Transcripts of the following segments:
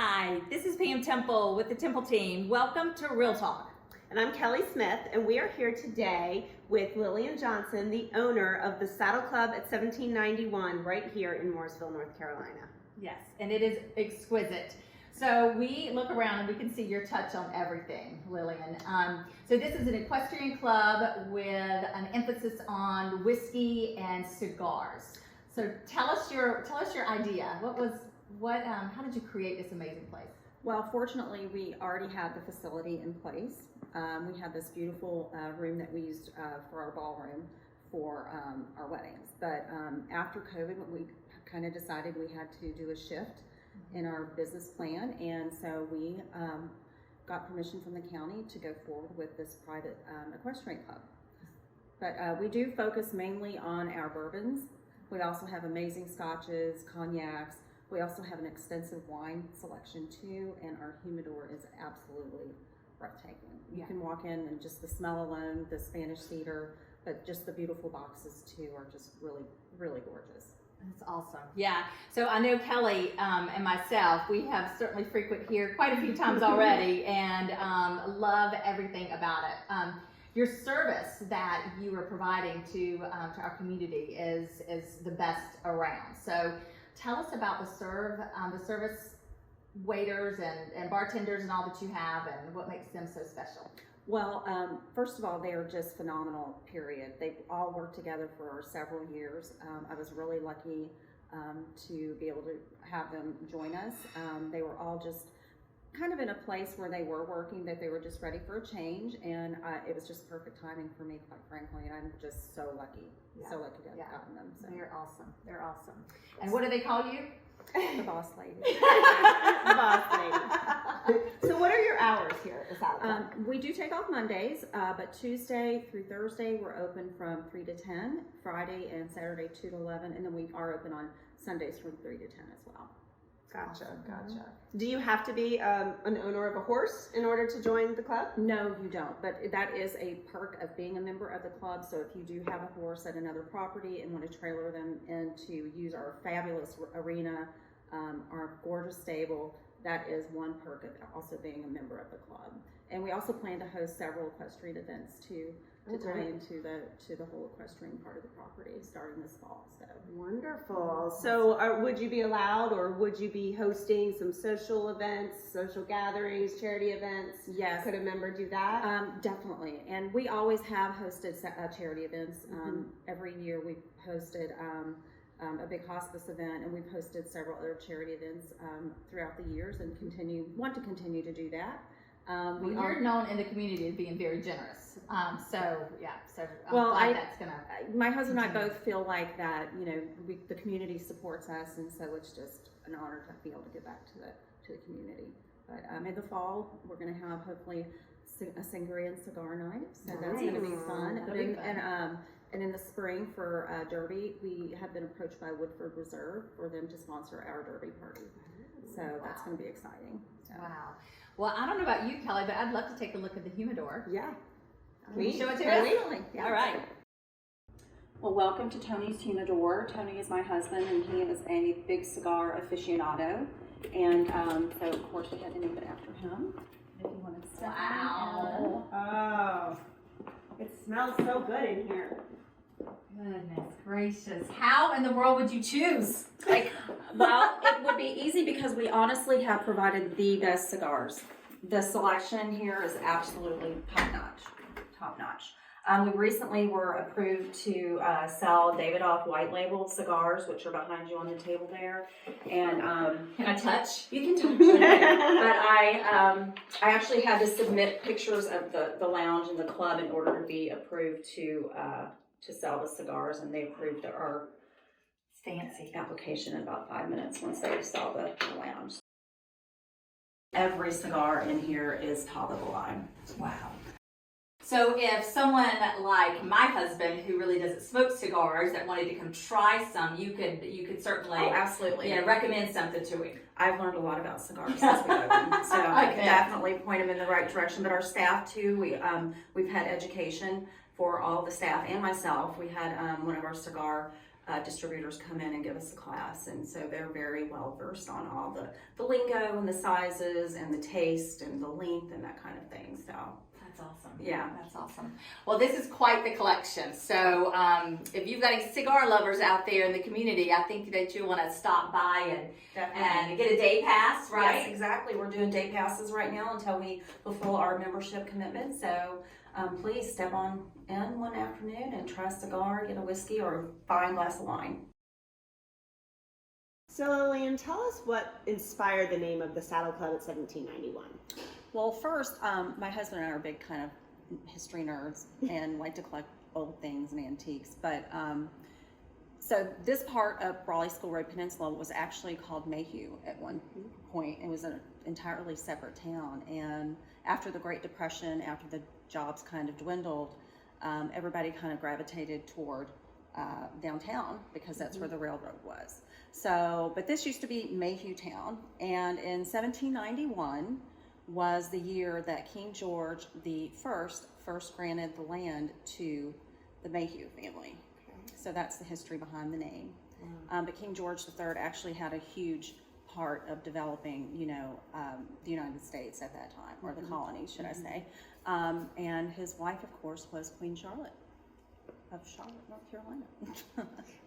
Hi, this is Pam Temple with the Temple team. Welcome to Real Talk. And I'm Kelly Smith, and we are here today with Lillian Johnson, the owner of the Saddle Club at 1791 right here in Mooresville, North Carolina. Yes, and it is exquisite. So we look around and we can see your touch on everything, Lillian. So this is an equestrian club with an emphasis on whiskey and cigars. So tell us your idea. How did you create this amazing place? Well, fortunately, we already had the facility in place. We had this beautiful room that we used for our ballroom for our weddings. But after COVID, we kind of decided we had to do a shift in our business plan, and so we got permission from the county to go forward with this private equestrian club. But we do focus mainly on our bourbons. We also have amazing scotches, cognacs. We also have an extensive wine selection too, and our humidor is absolutely breathtaking. You can walk in and just the smell alone, the Spanish cedar, but just the beautiful boxes too are just really, really gorgeous. That's awesome. Yeah. So I know Kelly and myself, we have certainly frequent here quite a few times already, and love everything about it. Your service that you are providing to our community is the best around. So tell us about the service waiters and bartenders and all that you have, and what makes them so special. Well, first of all, they are just phenomenal, period. They've all worked together for several years. I was really lucky to be able to have them join us. They were all just kind of in a place where they were working, that they were just ready for a change, and it was just perfect timing for me, quite frankly, and I'm just so lucky to have gotten them. So. They're awesome. They're awesome. And what do they call you? The boss lady. The boss lady. So what are your hours here at Saddle Club? We do take off Mondays, but Tuesday through Thursday we're open from 3 to 10, Friday and Saturday 2 to 11, and then we are open on Sundays from 3 to 10 as well. Gotcha. Do you have to be an owner of a horse in order to join the club? No, you don't, but that is a perk of being a member of the club. So if you do have a horse at another property and want to trailer them in to use our fabulous arena, our gorgeous stable, that is one perk of also being a member of the club. And we also plan to host several equestrian events too, to tie into the whole equestrian part of the property starting this fall. So wonderful. So would you be allowed, or would you be hosting some social events, social gatherings, charity events? Yes. Could a member do that? Definitely. And we always have hosted charity events. Every year we've hosted a big hospice event, and we've hosted several other charity events throughout the years, and want to continue to do that. You're known in the community as being very generous. So that's gonna. My husband and I both feel like that. You know, the community supports us, and so it's just an honor to be able to give back to the community. But in the fall, we're going to have hopefully a sangria and cigar night. So that's going to be fun. And in the spring for Derby, we have been approached by Woodford Reserve for them to sponsor our Derby party. So that's going to be exciting. So. Wow. Well, I don't know about you, Kelly, but I'd love to take a look at the humidor. Yeah. Can you show it to us? Absolutely. Yeah. All right. Well, welcome to Tony's Humidor. Tony is my husband, and he is a big cigar aficionado. And so, of course, we had to name it after him. If you want to step Oh, it smells so good in here. Goodness gracious. How in the world would you choose? Well, it would be easy because we honestly have provided the best cigars. The selection here is absolutely top notch. We recently were approved to sell Davidoff white label cigars, which are behind you on the table there. And Can I touch? you can touch them. But I actually had to submit pictures of the lounge and the club in order to be approved to sell the cigars, and they approved our Fancy application in about 5 minutes once they saw the lounge. Every cigar in here is top of the line. Wow. So if someone like my husband, who really doesn't smoke cigars, that wanted to come try some, you could certainly absolutely recommend something to him. I've learned a lot about cigars since we opened, so I can definitely point him in the right direction. But our staff too, we've had education for all the staff and myself. We had one of our cigar distributors come in and give us a class, and so they're very well versed on all the lingo and the sizes and the taste and the length and that kind of thing. So That's awesome. yeah, That's awesome. Well, this is quite the collection. So if you've got any cigar lovers out there in the community, I think that you want to stop by and get a day pass, right? Yes, exactly. We're doing day passes right now until we fulfill our membership commitment. So please step on in one afternoon and try a cigar, get a whiskey, or a fine glass of wine. So Lillian, tell us what inspired the name of the Saddle Club at 1791. Well, first, my husband and I are big kind of history nerds and like to collect old things and antiques. But so this part of Raleigh School Road Peninsula was actually called Mayhew at one point. It was an entirely separate town. And after the Great Depression, after the jobs kind of dwindled, everybody kind of gravitated toward downtown because that's where the railroad was. So, but this used to be Mayhew Town. And in 1791, was the year that King George the first granted the land to the Mayhew family. Okay. So that's the history behind the name. But King George III actually had a huge part of developing, the United States at that time, or the colonies, should I say. And his wife, of course, was Queen Charlotte of Charlotte, North Carolina.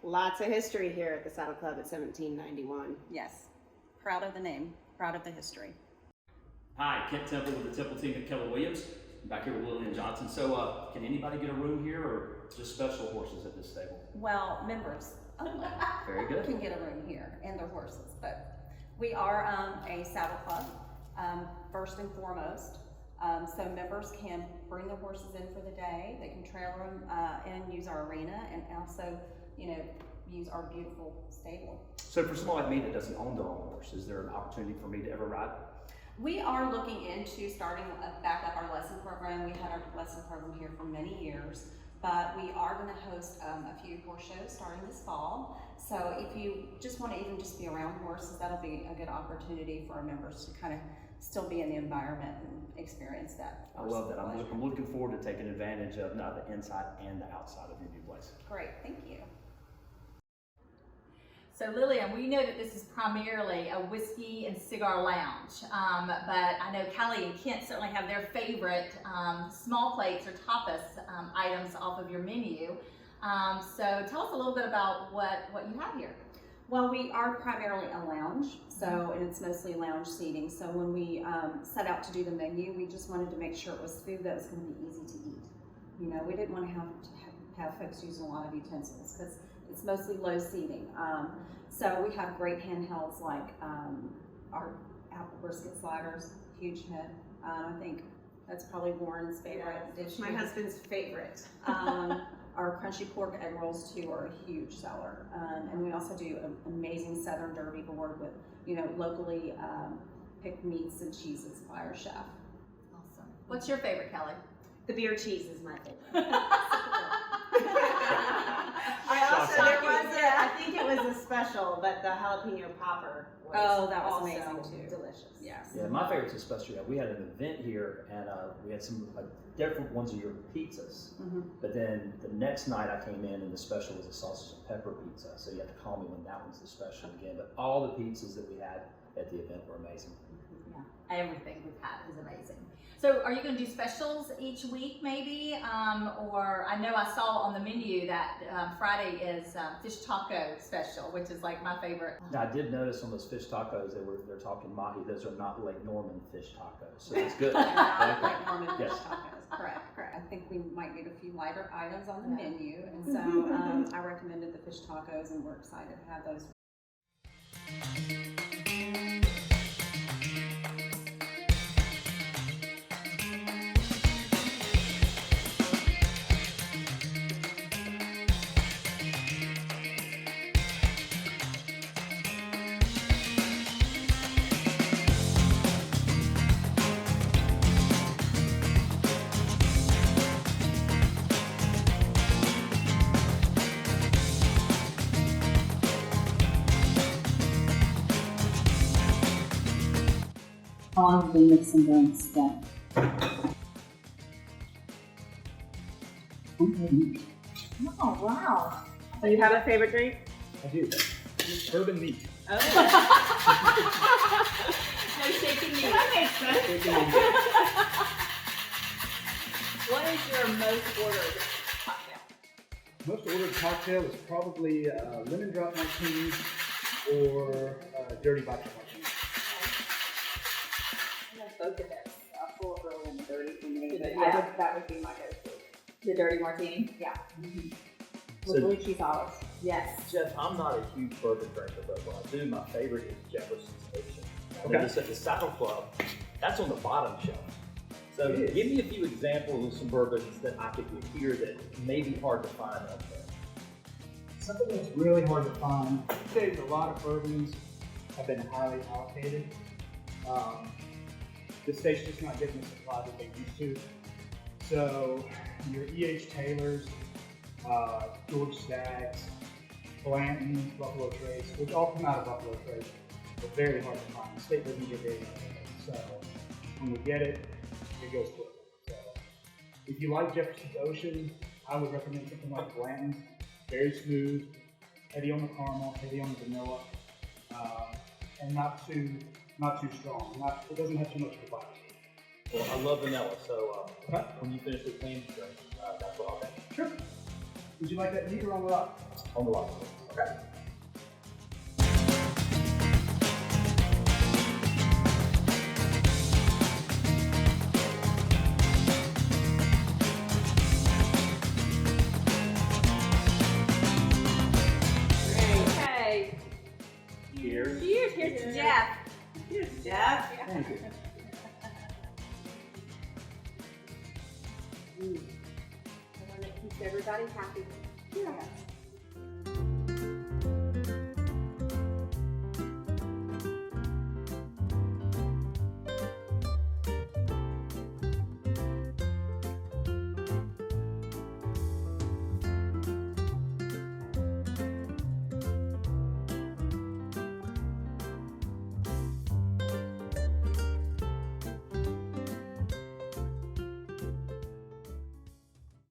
Lots of history here at the Saddle Club at 1791. Yes, proud of the name, proud of the history. Hi, Kent Temple with the Temple team at Keller Williams. I'm back here with Lillian Johnson. So can anybody get a room here or just special horses at this stable? Well, members only Very good. can get a room here and their horses, but we are a saddle club, first and foremost. So members can bring their horses in for the day. They can trailer them and use our arena, and also, use our beautiful stable. So for someone like me that doesn't own their own horse, is there an opportunity for me to ever ride? We are looking into starting back up our lesson program. We had our lesson program here for many years, but we are going to host a few horse shows starting this fall. So if you just want to even just be around horses, that'll be a good opportunity for our members to kind of still be in the environment and experience that. I love that. I'm looking forward to taking advantage of not the inside and the outside of your new place. Great, thank you. So Lillian, we know that this is primarily a whiskey and cigar lounge, but I know Kelly and Kent certainly have their favorite small plates or tapas items off of your menu. So tell us a little bit about what you have here. Well, we are primarily a lounge, and it's mostly lounge seating. So when we set out to do the menu, we just wanted to make sure it was food that was going to be easy to eat. We didn't want to have folks using a lot of utensils because it's mostly low seating. So we have great handhelds like our apple brisket sliders, huge hit. I think that's probably Warren's favorite dish. My husband's favorite. Our crunchy pork egg rolls too are a huge seller. And we also do an amazing Southern Derby board with, locally picked meats and cheeses by our chef. Awesome. What's your favorite, Kelly? The beer cheese is my favorite. I think it was a special, but the jalapeno popper was that was also amazing too. Delicious. Yes. Yeah, my favorite's especially, we had an event here and we had some different ones of your pizzas. But then the next night I came in and the special was a sausage and pepper pizza. So you have to call me when that one's the special again. But all the pizzas that we had at the event were amazing. Yeah, everything we've had is amazing. So are you going to do specials each week maybe? Or I know I saw on the menu that Friday is fish taco special, which is like my favorite. Now, I did notice on those fish tacos, they're talking mahi. Those are not Lake Norman fish tacos. So that's good. Like Norman fish Yes. tacos. Correct. I think we might need a few lighter items on the menu. And so I recommended the fish tacos, and we're excited to have those. How long have you been mixing drinks then? Oh wow! Do you have a favorite drink? I do. Bourbon neat. Oh. No shaking me. That makes sense. What is your most ordered cocktail? Most ordered cocktail is probably lemon drop martini or dirty vodka martini. I love both of those. Full of roll and dirty for me. But Yeah. that would be my go-to. The dirty martini? Yeah. So- With blue cheese olives. Yes. Jeff, I'm not a huge bourbon drinker, but what I do, my favorite is Jefferson's Ocean. And Okay. just at the Saddle Club, that's on the bottom shelf. So It is. give me a few examples of some bourbons that I could do here that may be hard to find up there. Something that's really hard to find. I'd say a lot of bourbons have been highly allocated. The state's just not getting the supply that they used to. So your E.H. Taylors, George Staggs, Blanton, Buffalo Trace, which all come out of Buffalo Trace, are very hard to find. The state doesn't get very much of it. So when we get it, it goes quick. So if you like Jefferson's Ocean, I would recommend something like Blanton's. Very smooth, heavy on the caramel, heavy on the vanilla, and not too strong. It doesn't have too much of a bite. Well, I love vanilla, so Okay. when you finish with clean drink, that's what I'll make. Sure. Would you like that neat or on the rock? On the rock. Okay. Okay. Cheers. Cheers. Here's to Jeff. Here's Jeff. Thank you. The one that keeps everybody happy. Yeah.